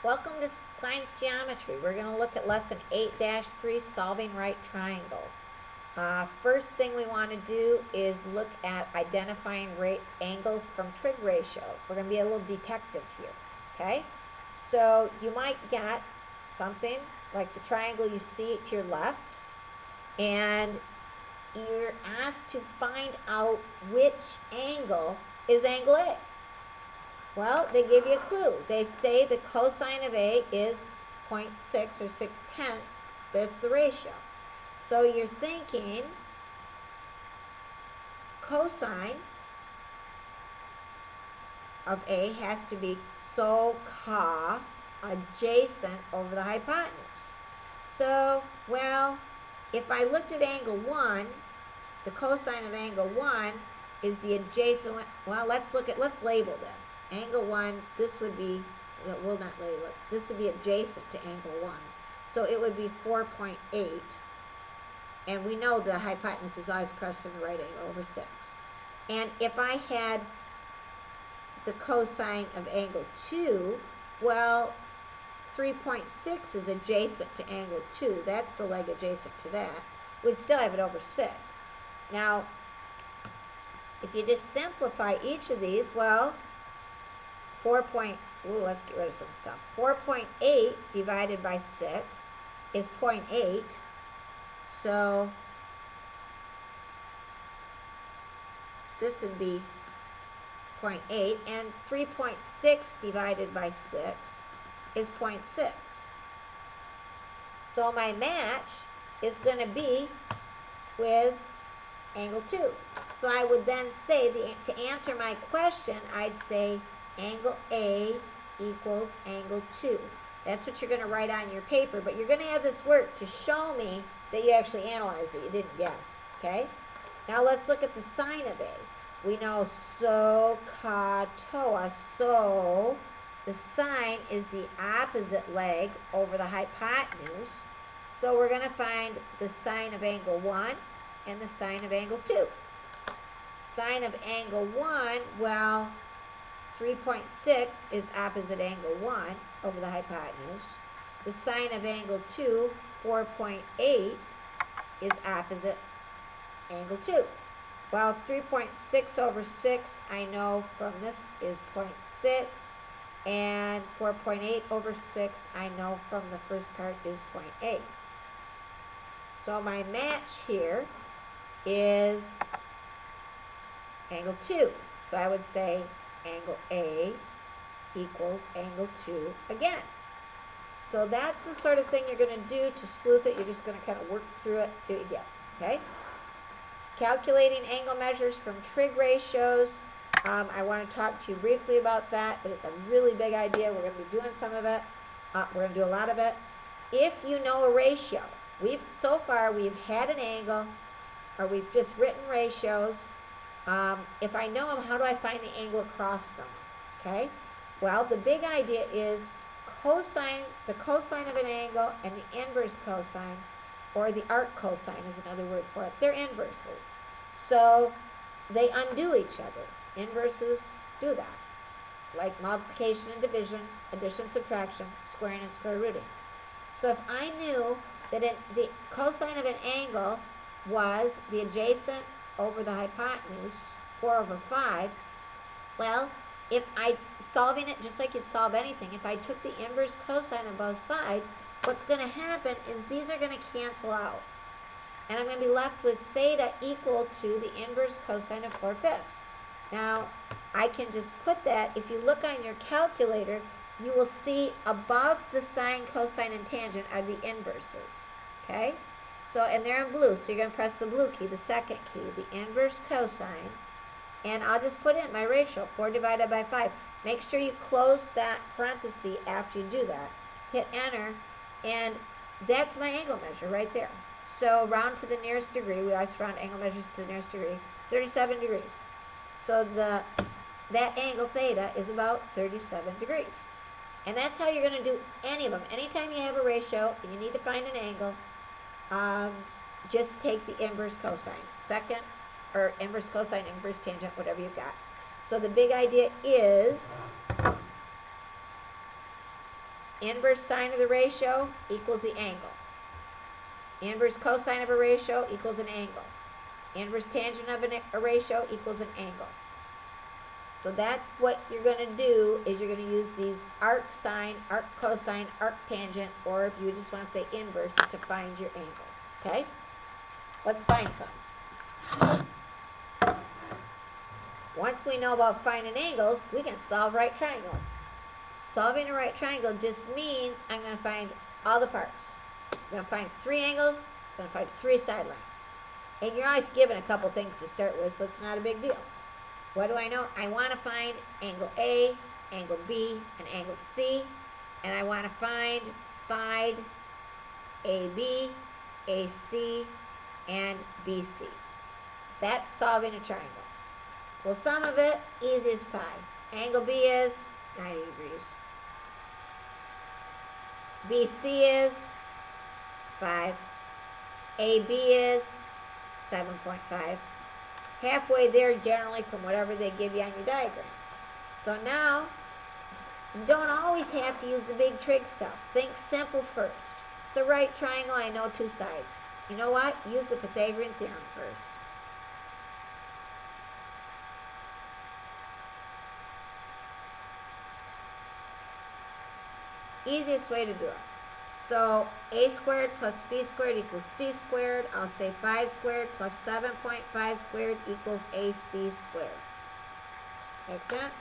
Welcome to Science Geometry. We're going to look at Lesson 8-3, Solving Right Triangles. First thing we want to do is look at identifying angles from trig ratios. We're going to be a little detective here, okay? So you might get something like the triangle you see to your left, and you're asked to find out which angle is angle A. Well, they give you a clue. They say the cosine of A is 0.6 or 6/10. That's the ratio. So you're thinking cosine of A has to be SOH adjacent over the hypotenuse. So, well, if I looked at angle 1, the cosine of angle 1 is the adjacent one. Well, let's label this. Angle 1, this would be, we'll not label it, this would be adjacent to angle 1. So it would be 4.8. And we know the hypotenuse is always pressed in the right angle over 6. And if I had the cosine of angle 2, well, 3.6 is adjacent to angle 2. That's the leg adjacent to that. We'd still have it over 6. Now, if you just simplify each of these, well, let's get rid of some stuff. 4.8 divided by 6 is 0.8. So this would be 0.8, and 3.6 divided by 6 is 0.6. So my match is going to be with angle 2. So I would then say, to answer my question, I'd say angle A equals angle 2. That's what you're going to write on your paper, but you're going to have this work to show me that you actually analyzed it. You didn't guess, okay? Now let's look at the sine of A. We know SOH, TOA, so the sine is the opposite leg over the hypotenuse. So we're going to find the sine of angle 1 and the sine of angle 2. Sine of angle 1, well, 3.6 is opposite angle 1 over the hypotenuse. The sine of angle 2, 4.8, is opposite angle 2. Well, 3.6 over 6, I know from this is 0.6, and 4.8 over 6, I know from the first part is 0.8. So my match here is angle 2. So I would say angle A equals angle 2 again. So that's the sort of thing you're going to do to sleuth it. You're just going to kind of work through it till you get it, okay? Calculating angle measures from trig ratios. I want to talk to you briefly about that, but it's a really big idea. We're going to be doing some of it. We're going to do a lot of it. If you know a ratio, so far we've had an angle, or we've just written ratios. If I know them, how do I find the angle across them? Okay? Well, the big idea is the cosine of an angle and the inverse cosine, or the arc cosine is another word for it. They're inverses. So they undo each other. Inverses do that. Like multiplication and division, addition, subtraction, squaring and square rooting. So if I knew that the cosine of an angle was the adjacent over the hypotenuse, 4 over 5, well, if solving it just like you'd solve anything, if I took the inverse cosine on both sides, what's going to happen is these are going to cancel out. And I'm going to be left with theta equal to the inverse cosine of 4/5. Now, I can just put that, if you look on your calculator, you will see above the sine, cosine, and tangent are the inverses, okay? So, and they're in blue, so you're going to press the blue key, the second key, the inverse cosine, and I'll just put in my ratio, 4 divided by 5. Make sure you close that parenthesis after you do that. Hit enter, and that's my angle measure right there. So round to the nearest degree. We always round angle measures to the nearest degree. 37 degrees. So that angle theta is about 37 degrees. And that's how you're going to do any of them. Anytime you have a ratio and you need to find an angle, just take the inverse cosine. Or inverse cosine, inverse tangent, whatever you've got. So the big idea is inverse sine of the ratio equals the angle. Inverse cosine of a ratio equals an angle. Inverse tangent of a ratio equals an angle. So that's what you're going to do, is you're going to use these arc sine, arc cosine, arc tangent, or if you just want to say inverse, to find your angle. Okay? Let's find some. Once we know about finding angles, we can solve right triangles. Solving a right triangle just means I'm going to find all the parts. I'm going to find 3 angles, I'm going to find 3 sidelines. And you're always given a couple things to start with, so it's not a big deal. What do I know? I want to find angle A, angle B, and angle C. And I want to find side AB, AC, and BC. That's solving a triangle. Well, sum of it, easy as pie. Angle B is 90 degrees. BC is 5. AB is 7.5. Halfway there generally from whatever they give you on your diagram. So now, you don't always have to use the big trig stuff. Think simple first. It's a right triangle, I know 2 sides. You know what? Use the Pythagorean theorem first. Easiest way to do it. So a squared plus b squared equals c squared. I'll say 5 squared plus 7.5 squared equals ac squared. Make sense?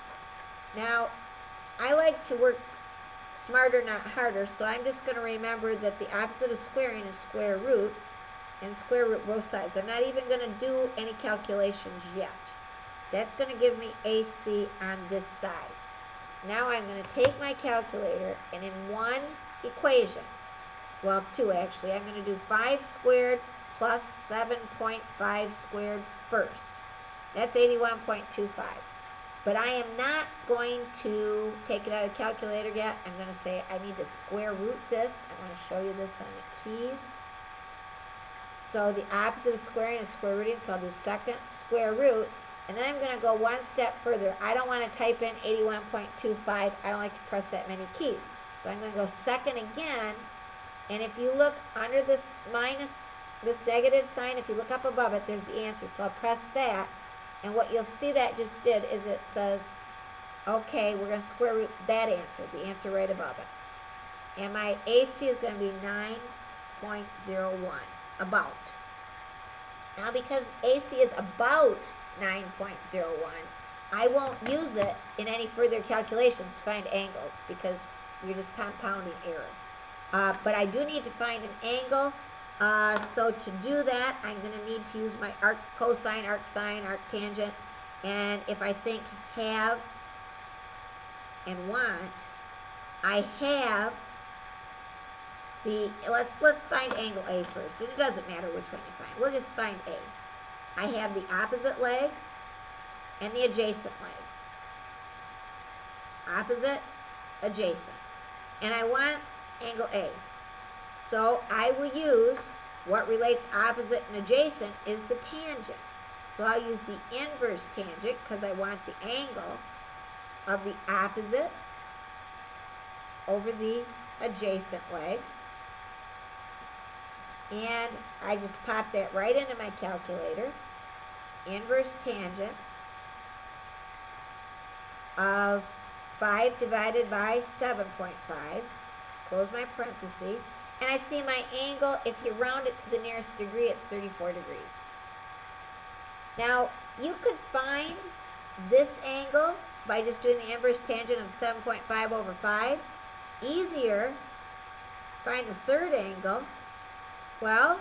Now, I like to work smarter, not harder, so I'm just going to remember that the opposite of squaring is square root, and square root both sides. I'm not even going to do any calculations yet. That's going to give me AC on this side. Now I'm going to take my calculator, and in one equation, well, 2 actually, I'm going to do 5 squared plus 7.5 squared first. That's 81.25. But I am not going to take it out of the calculator yet. I'm going to say I need to square root this. I want to show you this on the keys. So the opposite of squaring is square rooting, so I'll do second square root. And then I'm going to go one step further. I don't want to type in 81.25. I don't like to press that many keys. So I'm going to go second again. And if you look under this minus, this negative sign, if you look up above it, there's the answer. So I'll press that. And what you'll see that just did is it says, okay, we're going to square root that answer, the answer right above it. And my AC is going to be 9.01, about. Now because AC is about 9.01, I won't use it in any further calculations to find angles because you're just compounding error. But I do need to find an angle. So to do that, I'm going to need to use my arc cosine, arc sine, arc tangent. And if I think have and want, I have the, let's find angle A first. It doesn't matter which one you find. We'll just find A. I have the opposite leg and the adjacent leg. Opposite, adjacent. And I want angle A. So I will use what relates opposite and adjacent is the tangent. So I'll use the inverse tangent because I want the angle of the opposite over the adjacent leg. And I just pop that right into my calculator. Inverse tangent of 5 divided by 7.5. Close my parentheses. And I see my angle, if you round it to the nearest degree, it's 34 degrees. Now, you could find this angle by just doing the inverse tangent of 7.5 over 5. Easier, find the third angle. Well,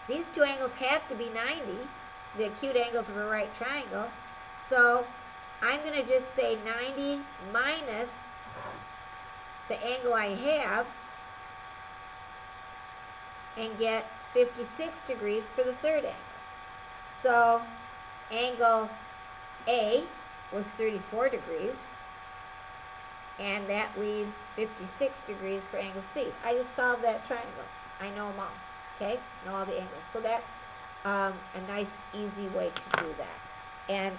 these two angles have to be 90, the acute angles of a right triangle. So, I'm going to just say 90 minus the angle I have, and get 56 degrees for the third angle. So, angle A was 34 degrees, and that leaves 56 degrees for angle C. I just solved that triangle. I know them all, okay? Know all the angles. So that's a nice, easy way to do that. And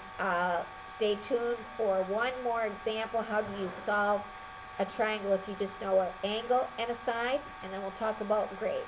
stay tuned for one more example. How do you solve a triangle if you just know an angle and a side, and then we'll talk about grade.